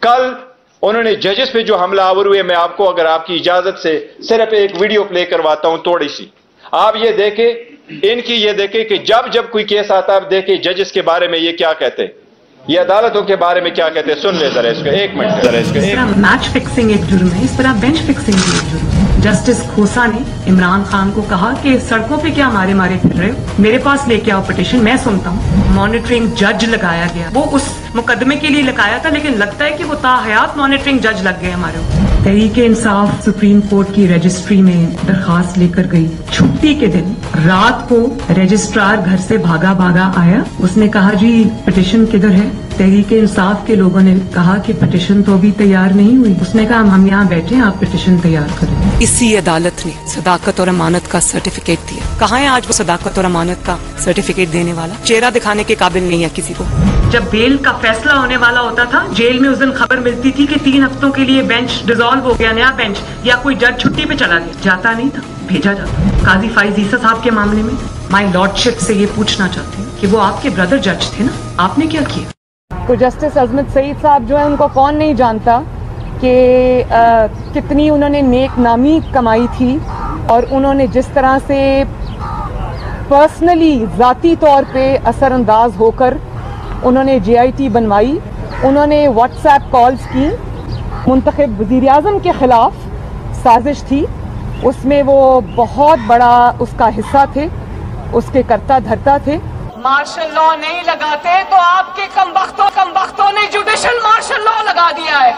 कल उन्होंने जजेस पे जो हमला आवर हुए, मैं आपको अगर आपकी इजाजत से सिर्फ एक वीडियो प्ले करवाता हूं थोड़ी सी, आप ये देखें, इनकी ये देखें कि जब जब कोई केस आता है आप देखें जजेस के बारे में ये क्या कहते हैं, ये अदालतों के बारे में क्या कहते हैं। सुन ले जरा इसको, एक मिनट जरा इसको। मैच फिक्सिंग एक जुर्म है, इस पर आप बेंच फिक्सिंग भी एक जुर्म है। जस्टिस खोसा ने इमरान खान को कहा कि सड़कों पे क्या मारे मारे फिर रहे हो, मेरे पास लेके आओ पिटीशन, मैं सुनता हूँ। मॉनिटरिंग जज लगाया गया, वो उस मुकदमे के लिए लगाया था, लेकिन लगता है कि वो ताहयात मॉनिटरिंग जज लग गए हमारे ऊपर। तहरीके इंसाफ सुप्रीम कोर्ट की रजिस्ट्री में दरखास्त लेकर गई। छुट्टी के दिन रात को रजिस्ट्रार घर से भागा भागा आया, उसने कहा जी पिटीशन किधर है। तहरीके इंसाफ के लोगों ने कहा कि पिटीशन तो अभी तैयार नहीं हुई। उसने कहा हम यहाँ बैठे हैं, आप पिटीशन तैयार करें। इसी अदालत ने सदाकत और अमानत का सर्टिफिकेट दिया। कहाँ है आज वो सदाकत और अमानत का सर्टिफिकेट देने वाला? चेहरा दिखाने के काबिल नहीं है किसी को। जब बेल का फैसला होने वाला होता था, जेल में उस दिन खबर मिलती थी कि 3 हफ्तों के लिए बेंच डिसॉल्व हो गया, नया बेंच, या कोई जज छुट्टी पे चला गया। जाता नहीं था, भेजा जाता। काजी फाइज ईसा साहब के मामले में माई लॉर्डशिप से ये पूछना चाहती हूँ कि वो आपके ब्रदर जज थे ना, आपने क्या किया? तो जस्टिस अजमत सईद साहब जो है, उनको कौन नहीं जानता कि कितनी उन्होंने नेक नामी कमाई थी, और उन्होंने जिस तरह से पर्सनली ज़ाती तौर पे असरअंदाज होकर उन्होंने JIT बनवाई। उन्होंने व्हाट्सएप कॉल्स की, मुंतखब वज़ीर आज़म के ख़िलाफ़ साजिश थी, उसमें वो बहुत बड़ा उसका हिस्सा थे, उसके करता धरता थे। मार्शल लॉ नहीं लगाते तो आपके कमबख्तों ने जुडिशल मार्शल लॉ लगा दिया है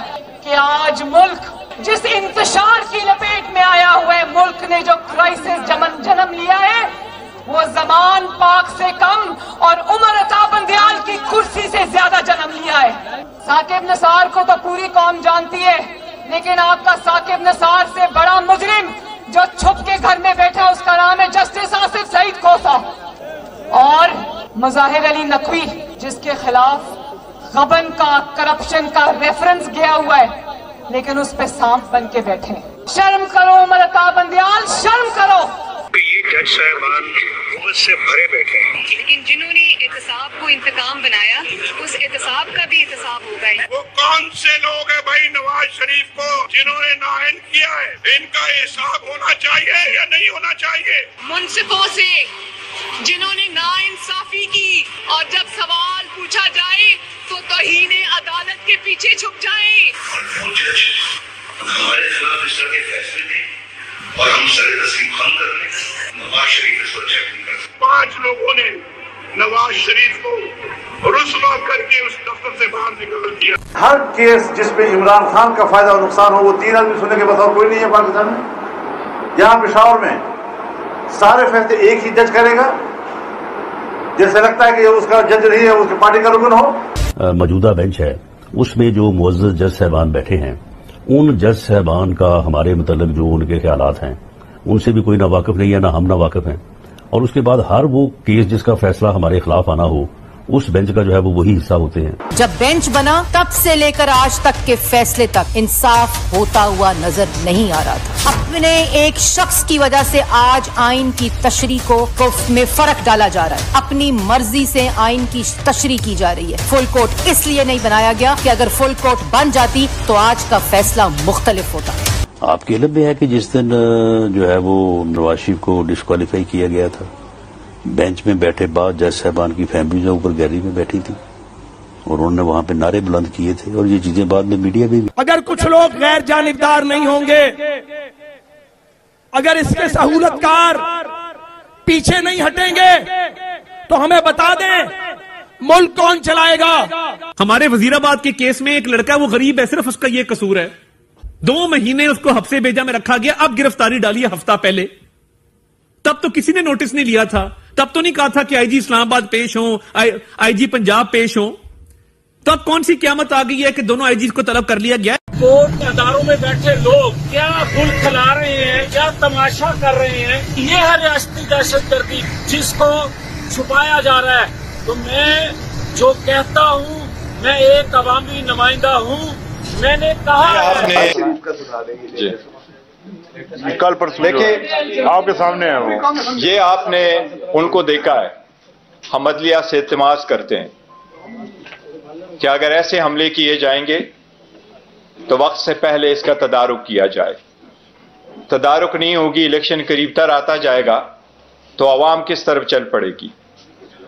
कि आज मुल्क जिस इंतशार की लपेट में आया हुआ है, मुल्क ने जो क्राइसिस जन्म लिया है, वो जमान पाक से कम और उमर अता बंदियाल की कुर्सी से ज्यादा जन्म लिया है। साकिब निसार को तो पूरी कौम जानती है, लेकिन आपका साकिब निसार से बड़ा मुजरिम जो छुप के घर में बैठा, उसका नाम है जस्टिस आसिफ सईद खोसा। और मुजाहिर अली नकवी, जिसके खिलाफ गबन का, करप्शन का रेफरेंस गया हुआ है, लेकिन उस पे सांप बन के बैठे। शर्म करो उमर अता बंदियाल, शर्म करो। ये जज साहबान हुकूमत से भरे बैठे हैं, लेकिन जिन्होंने एहतसाब को इंतकाम बनाया, उस एहतसाब का भी एहतसाब होगा ही। वो कौन से लोग हैं भाई नवाज शरीफ को जिन्होंने नाअहल किया है? इनका हिसाब होना चाहिए या नहीं होना चाहिए? मुंसिफों से जिन्होंने नाइंसाफी की, और जब सवाल पूछा जाए तो तौहीन अदालत के पीछे छुप जाए। हमारे खिलाफ इस तरह के फैसले थे और हम सरे तस्लीम खान कर रहे हैं। नवाज शरीफ इसको चेक नहीं कर सकते। 5 लोगों ने नवाज शरीफ को रुस्वा करके उस दफ्तर से बाहर निकल दिया। हर केस जिसमें इमरान खान का फायदा और नुकसान हो, वो 3 आदमी सुनने के बस और कोई नहीं है पाकिस्तान में। यहाँ पेशावर में सारे फैसले एक ही जज करेगा, जैसे लगता है कि उसका जज नहीं है, उसकी पार्टी का रुकन हो। मौजूदा बेंच है, उसमें जो मुअज़्ज़ज़ जज साहबान बैठे हैं, उन जज साहबान का हमारे मतलब जो उनके ख्यालात हैं, उनसे भी कोई ना वाकिफ नहीं है, ना हम ना वाकिफ हैं। और उसके बाद हर वो केस जिसका फैसला हमारे खिलाफ आना हो, उस बेंच का जो है वो वही हिस्सा होते हैं। जब बेंच बना तब से लेकर आज तक के फैसले तक इंसाफ होता हुआ नजर नहीं आ रहा था। अपने एक शख्स की वजह से आज आइन की तशरीह को में फर्क डाला जा रहा है। अपनी मर्जी से आइन की तशरीह की जा रही है। फुल कोर्ट इसलिए नहीं बनाया गया कि अगर फुल कोर्ट बन जाती तो आज का फैसला मुख्तलिफ होता। आपके इल्म में है कि जिस दिन जो है वो नवाज शरीफ को डिस्क्वालीफाई किया गया था, बेंच में बैठे बाद जज साहबान की फैमिली जो ऊपर गैलरी में बैठी थी और उन्होंने वहां पे नारे बुलंद किए थे, और ये चीजें बाद में मीडिया में भी। अगर कुछ लोग गैर जानिबदार नहीं होंगे, अगर इसके सहूलतकार पीछे नहीं हटेंगे, तो हमें बता दें मुल्क कौन चलाएगा। हमारे वजीराबाद के केस में एक लड़का, वो गरीब है, सिर्फ उसका ये कसूर है, 2 महीने उसको हफ्से भेजा में रखा गया, अब गिरफ्तारी डाली है हफ्ता पहले। तब तो किसी ने नोटिस नहीं लिया था, तब तो नहीं कहा था कि IG इस्लामाबाद पेश हो, IG पंजाब पेश हो। तब कौन सी क़यामत आ गई है कि दोनों IG को तलब कर लिया गया। कोर्ट के अदारों में बैठे लोग क्या गुल खिला रहे हैं, क्या तमाशा कर रहे हैं, ये है रियासती दहशतगर्दी जिसको छुपाया जा रहा है। तो मैं जो कहता हूँ, मैं एक अवामी नुमाइंदा हूँ, मैंने कहा कल परसों देखिए आपके सामने है वो, ये आपने उनको देखा है, हम अदलिया से इल्तिमास करते हैं कि अगर ऐसे हमले किए जाएंगे तो वक्त से पहले इसका तदारुक किया जाए। तदारुक नहीं होगी, इलेक्शन करीब तर आता जाएगा तो अवाम किस तरफ चल पड़ेगी।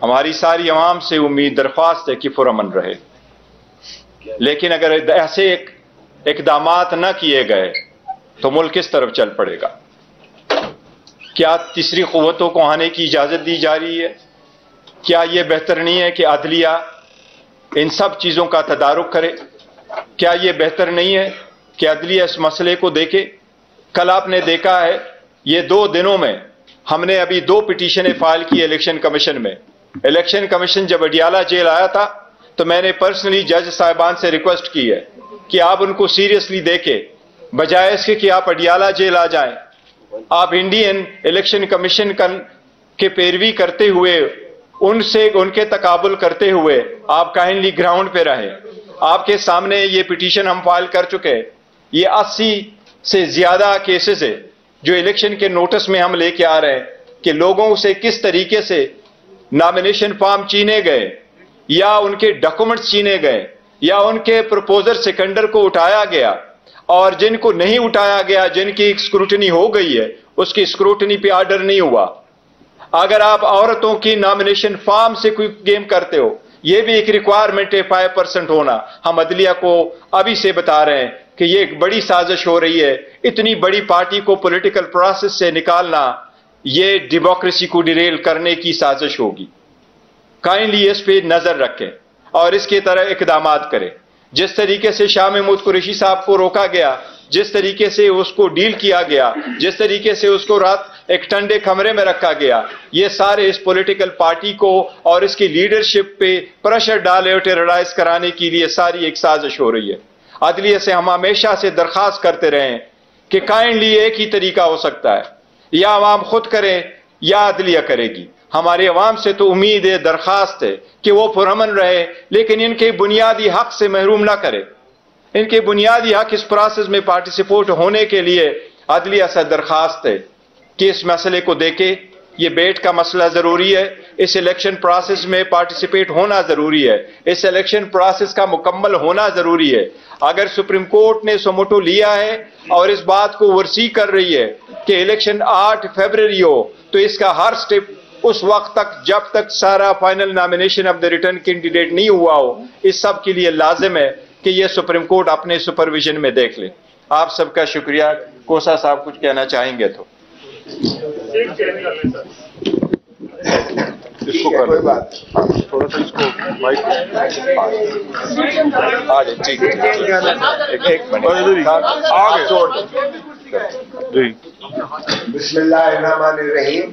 हमारी सारी अवाम से उम्मीद दरख्वास्त है कि पुरअमन रहे, लेकिन अगर ऐसे इकदामात न किए गए तो मुल्क किस तरफ चल पड़ेगा। क्या तीसरी क़ुव्वतों को आने की इजाज़त दी जा रही है? क्या यह बेहतर नहीं है कि अदलिया इन सब चीज़ों का तदारुक करे? क्या यह बेहतर नहीं है कि अदलिया इस मसले को देखे? कल आपने देखा है, ये 2 दिनों में हमने अभी 2 पिटीशनें फाइल की इलेक्शन कमीशन में। इलेक्शन कमीशन जब अडियाला जेल आया था तो मैंने पर्सनली जज साहिबान से रिक्वेस्ट की है कि आप उनको सीरियसली देखें, बजाय इसके कि आप अडियाला जेल आ जाएं। आप इंडियन इलेक्शन कमीशन के पैरवी करते हुए, उनसे उनके तकाबुल करते हुए आप काइंडली ग्राउंड पे रहें। आपके सामने ये पिटीशन हम फाइल कर चुके हैं। ये 80 से ज्यादा केसेस है जो इलेक्शन के नोटिस में हम लेके आ रहे हैं कि लोगों से किस तरीके से नॉमिनेशन फॉर्म छीने गए, या उनके डॉक्यूमेंट्स छीने गए, या उनके प्रपोजर सेकेंडर को उठाया गया, और जिनको नहीं उठाया गया, जिनकी स्क्रूटनी हो गई है, उसकी स्क्रूटनी पे ऑर्डर नहीं हुआ। अगर आप औरतों की नॉमिनेशन फॉर्म से कोई गेम करते हो, यह भी एक रिक्वायरमेंट है 5% होना। हम अदलिया को अभी से बता रहे हैं कि यह एक बड़ी साजिश हो रही है। इतनी बड़ी पार्टी को पॉलिटिकल प्रोसेस से निकालना, यह डेमोक्रेसी को डिरेल करने की साजिश होगी। काइंडली इस पे नजर रखें और इसके तरह इकदामात करें। जिस तरीके से शाह महमूद कुरैशी साहब को रोका गया, जिस तरीके से उसको डील किया गया, जिस तरीके से उसको रात एक ठंडे कमरे में रखा गया, ये सारे इस पॉलिटिकल पार्टी को और इसकी लीडरशिप पे प्रेशर डाले और टेरराइज कराने के लिए सारी एक साजिश हो रही है। अदलिया से हम हमेशा से दरखास्त करते रहे कि काइंडली एक ही तरीका हो सकता है, या अवाम खुद करे या अदलिया करेगी। हमारे अवाम से तो उम्मीद है, दरखास्त है कि वो पुरअमन रहे, लेकिन इनके बुनियादी हक से महरूम ना करे। इनके बुनियादी हक इस प्रोसेस में पार्टिसिपेट होने के लिए अदलिया से दरखास्त है कि इस मसले को देखे। ये बेट का मसला जरूरी है, इस इलेक्शन प्रोसेस में पार्टिसिपेट होना जरूरी है, इस इलेक्शन प्रोसेस का मुकम्मल होना जरूरी है। अगर सुप्रीम कोर्ट ने सुमोटो लिया है और इस बात को वर्सी कर रही है कि इलेक्शन 8 फरवरी हो, तो इसका हर स्टेप उस वक्त तक जब तक सारा final nomination of the return candidate नहीं हुआ हो, इस सब के लिए लाजिम है कि यह सुप्रीम कोर्ट अपने सुपरविजन में देख ले। आप सबका शुक्रिया। कोसा साहब कुछ कहना चाहेंगे तो इसको कर कोई बात, थोड़ा सा इसको माइक आ जाए। ठीक है, एक मिनट आगे छोड़ दो। बिस्मिल्लाहिर्रहमानिर्रहीम।